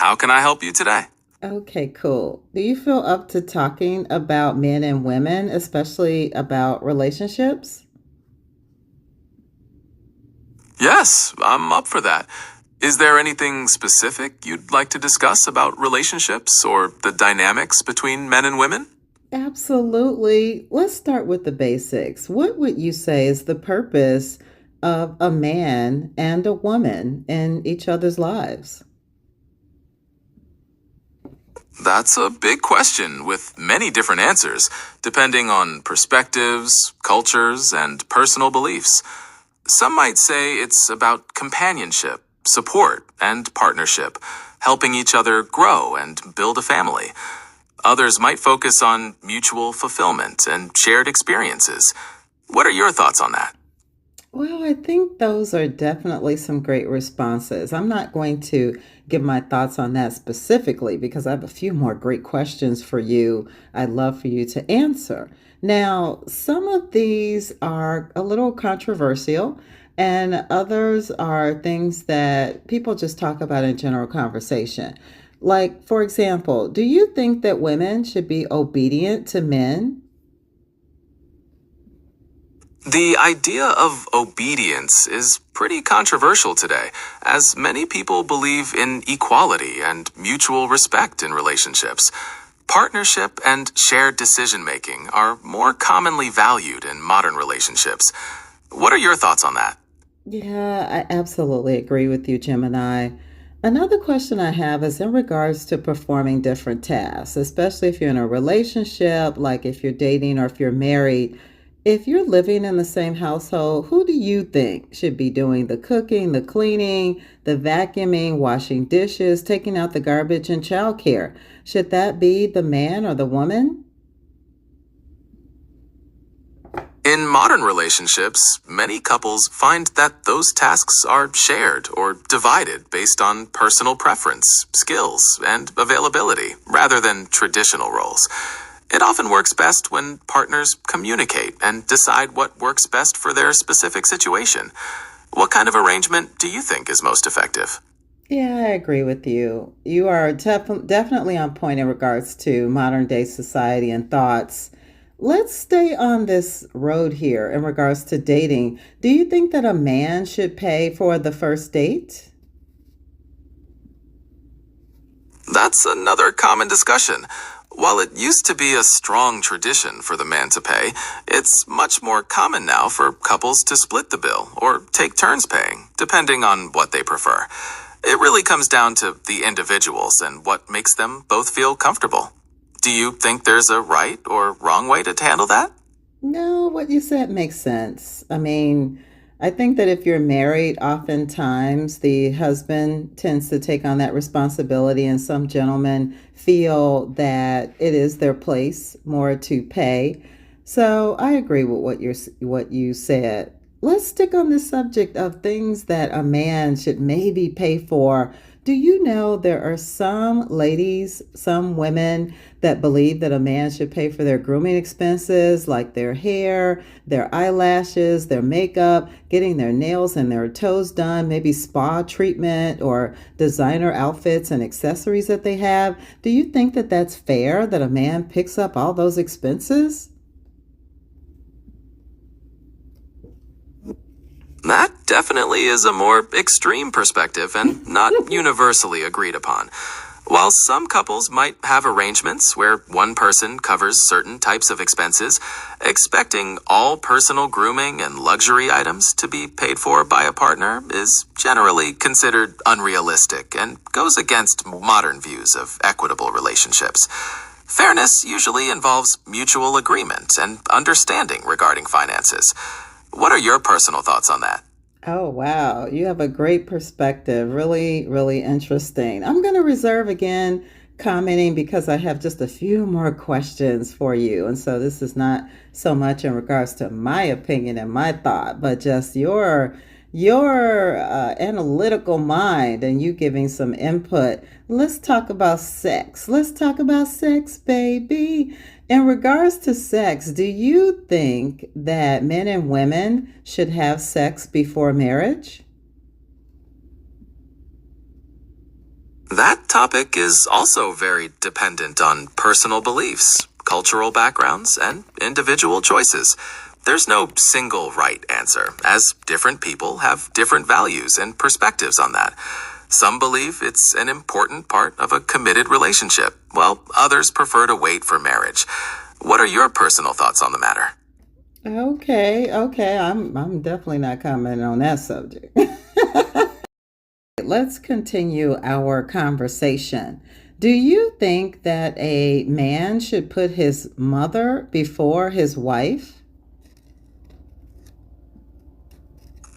How can I help you today? Okay, cool. Do you feel up to talking about men and women, especially about relationships? Yes, I'm up for that. Is there anything specific you'd like to discuss about relationships or the dynamics between men and women? Absolutely. Let's start with the basics. What would you say is the purpose of a man and a woman in each other's lives? That's a big question with many different answers, depending on perspectives, cultures, and personal beliefs. Some might say it's about companionship, support, and partnership, helping each other grow and build a family. Others might focus on mutual fulfillment and shared experiences. What are your thoughts on that? Well, I think those are definitely some great responses. I'm not going to give my thoughts on that specifically because I have a few more great questions for you. I'd love for you to answer. Now, some of these are a little controversial, and others are things that people just talk about in general conversation. Like, for example, do you think that women should be obedient to men? The idea of obedience is pretty controversial today, as many people believe in equality and mutual respect in relationships. Partnership and shared decision making are more commonly valued in modern relationships. What are your thoughts on that? Yeah, I absolutely agree with you, Gemini. Another question I have is in regards to performing different tasks, especially if you're in a relationship, like if you're dating or if you're married. If you're living in the same household, who do you think should be doing the cooking, the cleaning, the vacuuming, washing dishes, taking out the garbage, and childcare? Should that be the man or the woman? In modern relationships, many couples find that those tasks are shared or divided based on personal preference, skills, and availability, rather than traditional roles. It often works best when partners communicate and decide what works best for their specific situation. What kind of arrangement do you think is most effective? Yeah, I agree with you. You are definitely on point in regards to modern day society and thoughts. Let's stay on this road here in regards to dating. Do you think that a man should pay for the first date? That's another common discussion. While it used to be a strong tradition for the man to pay, it's much more common now for couples to split the bill or take turns paying, depending on what they prefer. It really comes down to the individuals and what makes them both feel comfortable. Do you think there's a right or wrong way to handle that? No, what you said makes sense. I mean, I think that if you're married, oftentimes the husband tends to take on that responsibility, and some gentlemen feel that it is their place more to pay. So I agree with what you said. Let's stick on the subject of things that a man should maybe pay for. Do you know there are some ladies, some women that believe that a man should pay for their grooming expenses, like their hair, their eyelashes, their makeup, getting their nails and their toes done, maybe spa treatment or designer outfits and accessories that they have? Do you think that that's fair that a man picks up all those expenses? That definitely is a more extreme perspective and not universally agreed upon. While some couples might have arrangements where one person covers certain types of expenses, expecting all personal grooming and luxury items to be paid for by a partner is generally considered unrealistic and goes against modern views of equitable relationships. Fairness usually involves mutual agreement and understanding regarding finances. What are your personal thoughts on that? Oh, wow. You have a great perspective. Really, really interesting. I'm going to reserve again commenting because I have just a few more questions for you. And so this is not so much in regards to my opinion and my thought, but just your analytical mind and you giving some input. Let's talk about sex. Let's talk about sex, baby. In regards to sex, do you think that men and women should have sex before marriage? That topic is also very dependent on personal beliefs, cultural backgrounds, and individual choices. There's no single right answer, as different people have different values and perspectives on that. Some believe it's an important part of a committed relationship, while others prefer to wait for marriage. What are your personal thoughts on the matter? Okay. I'm definitely not commenting on that subject. Let's continue our conversation. Do you think that a man should put his mother before his wife?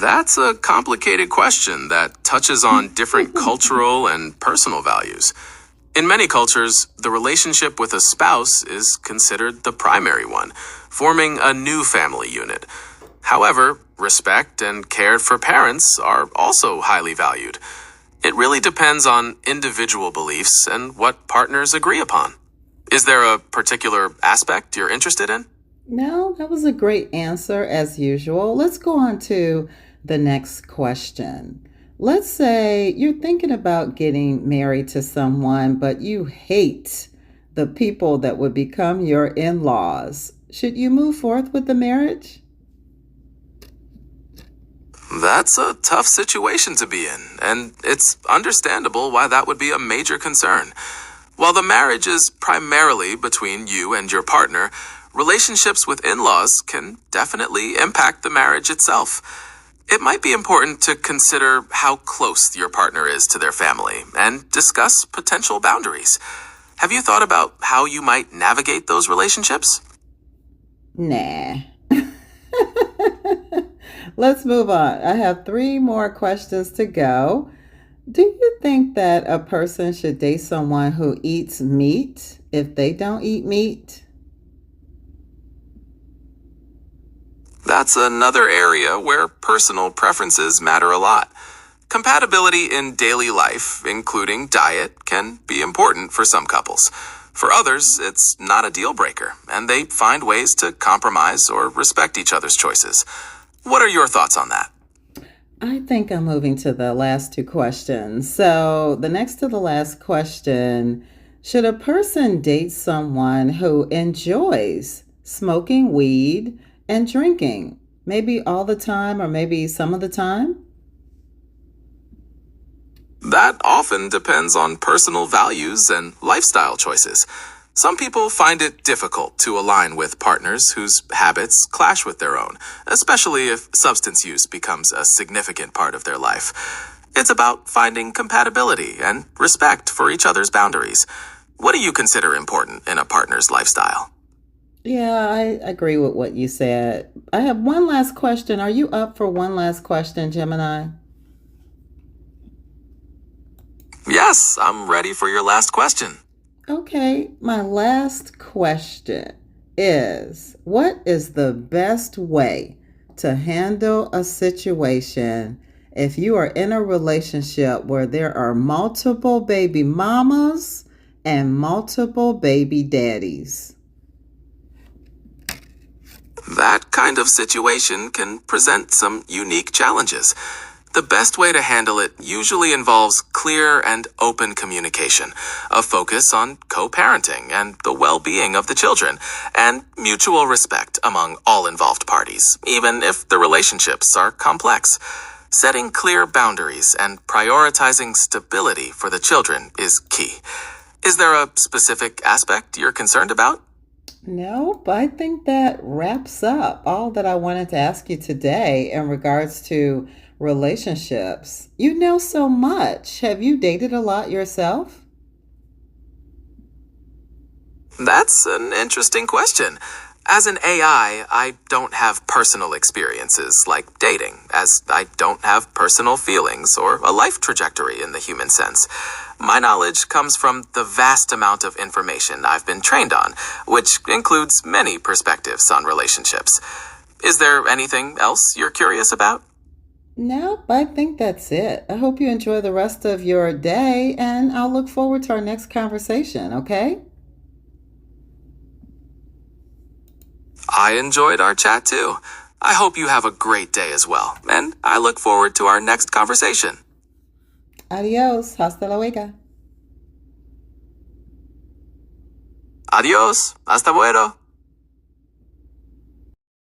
That's a complicated question that touches on different cultural and personal values. In many cultures, the relationship with a spouse is considered the primary one, forming a new family unit. However, respect and care for parents are also highly valued. It really depends on individual beliefs and what partners agree upon. Is there a particular aspect you're interested in? No, that was a great answer as usual. Let's go on to the next question. Let's say you're thinking about getting married to someone, but you hate the people that would become your in laws. Should you move forth with the marriage? That's a tough situation to be in, and it's understandable why that would be a major concern. While the marriage is primarily between you and your partner, relationships with in-laws can definitely impact the marriage itself. It might be important to consider how close your partner is to their family and discuss potential boundaries. Have you thought about how you might navigate those relationships? Nah. Let's move on. I have three more questions to go. Do you think that a person should date someone who eats meat if they don't eat meat? That's another area where personal preferences matter a lot. Compatibility in daily life, including diet, can be important for some couples. For others, it's not a deal breaker, and they find ways to compromise or respect each other's choices. What are your thoughts on that? I think I'm moving to the last two questions. So, the next to the last question, should a person date someone who enjoys smoking weed and drinking? Maybe all the time or maybe some of the time? That often depends on personal values and lifestyle choices. Some people find it difficult to align with partners whose habits clash with their own, especially if substance use becomes a significant part of their life. It's about finding compatibility and respect for each other's boundaries. What do you consider important in a partner's lifestyle? Yeah, I agree with what you said. I have one last question. Are you up for one last question, Gemini? Yes, I'm ready for your last question. Okay, my last question is what is the best way to handle a situation if you are in a relationship where there are multiple baby mamas and multiple baby daddies? That kind of situation can present some unique challenges. The best way to handle it usually involves clear and open communication, a focus on co-parenting and the well-being of the children, and mutual respect among all involved parties, even if the relationships are complex. Setting clear boundaries and prioritizing stability for the children is key. Is there a specific aspect you're concerned about? Nope, I think that wraps up all that I wanted to ask you today in regards to relationships. You know so much. Have you dated a lot yourself? That's an interesting question. As an AI, I don't have personal experiences like dating, as I don't have personal feelings or a life trajectory in the human sense. My knowledge comes from the vast amount of information I've been trained on, which includes many perspectives on relationships. Is there anything else you're curious about? Nope, I think that's it. I hope you enjoy the rest of your day, and I'll look forward to our next conversation, okay? I enjoyed our chat too. I hope you have a great day as well, and I look forward to our next conversation. Adios, hasta luego. Adios. Hasta luego.